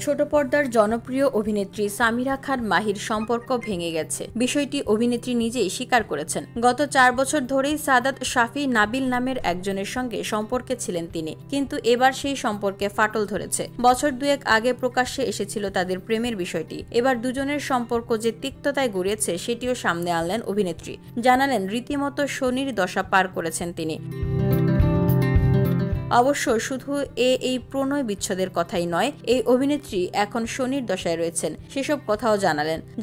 ছোট পর্দার জনপ্রিয় অভিনেত্রী সামিরা খান মাহির সম্পর্ক ভেঙে গেছে। বিষয়টি অভিনেত্রী নিজেই স্বীকার করেছেন। গত 4 বছর ধরেই সাদাত শাফি নাবিল নামের একজনের সঙ্গে সম্পর্কে ছিলেন তিনি, কিন্তু এবার সেই সম্পর্কে ফাটল ধরেছে। বছর দুয়েক আগে প্রকাশ্যে এসেছিল তাদের প্রেমের বিষয়টি। এবার দুজনের সম্পর্ক যে তিক্ততায় গড়িয়েছে সেটিও সামনে আনলেন অভিনেত্রী। জানালেন রীতিমতো শনির দশা পার করেছেন তিনি। অবশ্য শুধু এই প্রণয় বিচ্ছেদের কথাই নয়, এই অভিনেত্রী এখন শনির দশায় রয়েছেন সেসব কথাও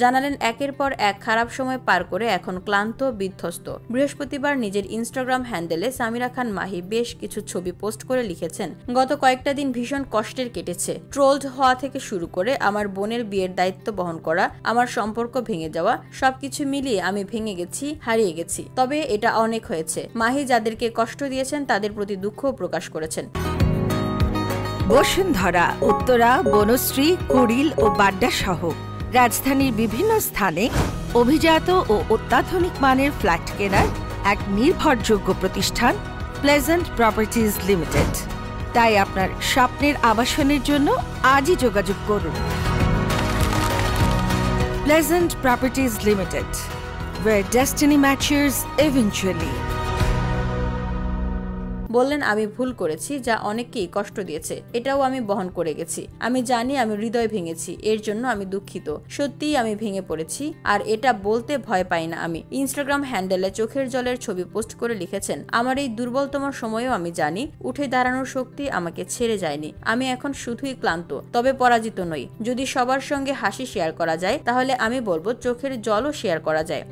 জানালেন একের পর এক খারাপ সময় পার করে এখন ক্লান্ত বিধ্বস্ত। বৃহস্পতিবার নিজের ইনস্টাগ্রাম হ্যান্ডেলে সামিরা খান মাহি বেশ কিছু ছবি পোস্ট করে লিখেছেন, গত কয়েকটা দিন ভীষণ কষ্টের কেটেছে। ট্রোলড হওয়া থেকে শুরু করে আমার বোনের বিয়ের দায়িত্ব বহন করা, আমার সম্পর্ক ভেঙে যাওয়া, সবকিছু মিলিয়ে আমি ভেঙে গেছি, হারিয়ে গেছি। তবে এটা অনেক হয়েছে। মাহি যাদেরকে কষ্ট দিয়েছেন তাদের প্রতি দুঃখ প্রকাশ করেছেন। বসুন্ধরা, উত্তরা, বনশ্রী, কুড়িল ও বাড্ডা সহ রাজধানীর বিভিন্ন স্থানে অভিজাত ও অত্যাধুনিক মানের ফ্ল্যাট কেনার এক নির্ভরযোগ্য প্রতিষ্ঠান প্লেজেন্ট প্রপার্টিজ লিমিটেড। তাই আপনার স্বপ্নের আবাসনের জন্য আজই যোগাযোগ করুন। Pleasant properties limited, where destiny matches eventually। বললেন, আমি ভুল করেছি যা অনেককেই কষ্ট দিয়েছে, এটাও আমি বহন করে গেছি। আমি জানি আমি হৃদয় ভেঙেছি, এর জন্য আমি দুঃখিত। সত্যিই আমি ভেঙে পড়েছি, আর এটা বলতে ভয় পাই না আমি। ইনস্টাগ্রাম হ্যান্ডেলে চোখের জলের ছবি পোস্ট করে লিখেছেন, আমার এই দুর্বলতম সময়েও আমি জানি উঠে দাঁড়ানোর শক্তি আমাকে ছেড়ে যায়নি। আমি এখন শুধুই ক্লান্ত, তবে পরাজিত নই। যদি সবার সঙ্গে হাসি শেয়ার করা যায় তাহলে আমি বলবো চোখের জলও শেয়ার করা যায়।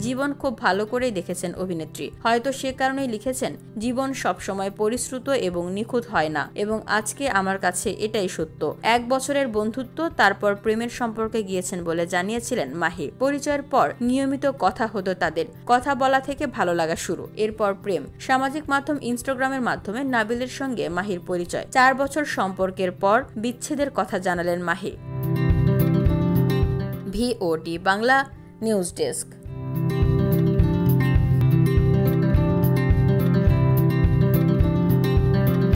জীবন খুব ভালো করেই দেখেছেন অভিনেত্রী। হয়তো সে কারণেই লিখেছেন, জীবন সবসময় পরিশ্রুত এবং নিখুঁত হয় না, এবং আজকে আমার কাছে এটাই সত্য। 1 বছরের বন্ধুত্ব, তারপর প্রেমের সম্পর্কে গিয়েছেন বলে জানিয়েছিলেন মাহি। পরিচয়ের পর নিয়মিত কথা হতো তাদের, কথা বলা থেকে ভালো লাগা শুরু, এরপর প্রেম। সামাজিক মাধ্যম ইনস্টাগ্রামের মাধ্যমে নাবিলের সঙ্গে মাহির পরিচয়। 4 বছর সম্পর্কের পর বিচ্ছেদের কথা জানালেন Mahi. VOD Bangla news desk.